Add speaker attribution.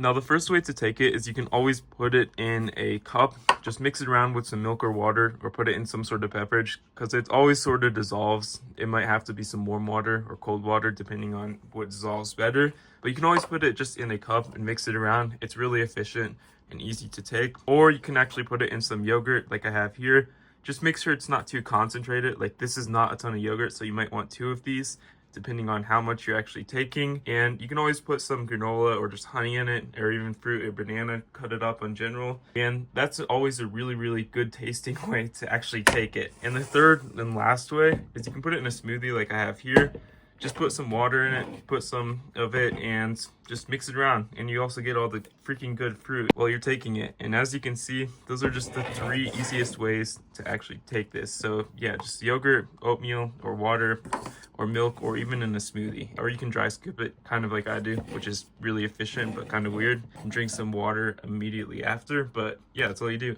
Speaker 1: Now, the first way to take it is you can always put it in a cup, just mix it around with some milk or water, or put it in some sort of beverage, because it always sort of dissolves. It might have to be some warm water or cold water, depending on what dissolves better. But you can always put it just in a cup and mix it around. It's really efficient and easy to take. Or you can actually put it in some yogurt like I have here. Just make sure it's not too concentrated. Like, this is not a ton of yogurt, so you might want 2 of these, depending on how much you're actually taking. And you can always put some granola or just honey in it, or even fruit or banana, cut it up in general. And that's always a really, really good tasting way to actually take it. And the third and last way is you can put it in a smoothie like I have here. Just put some water in it, put some of it, and just mix it around. And you also get all the freaking good fruit while you're taking it. And as you can see, those are just the 3 easiest ways to actually take this. So yeah, just yogurt, oatmeal, or water, or milk, or even in a smoothie. Or you can dry scoop it, kind of like I do, which is really efficient but kind of weird. And drink some water immediately after. But yeah, that's all you do.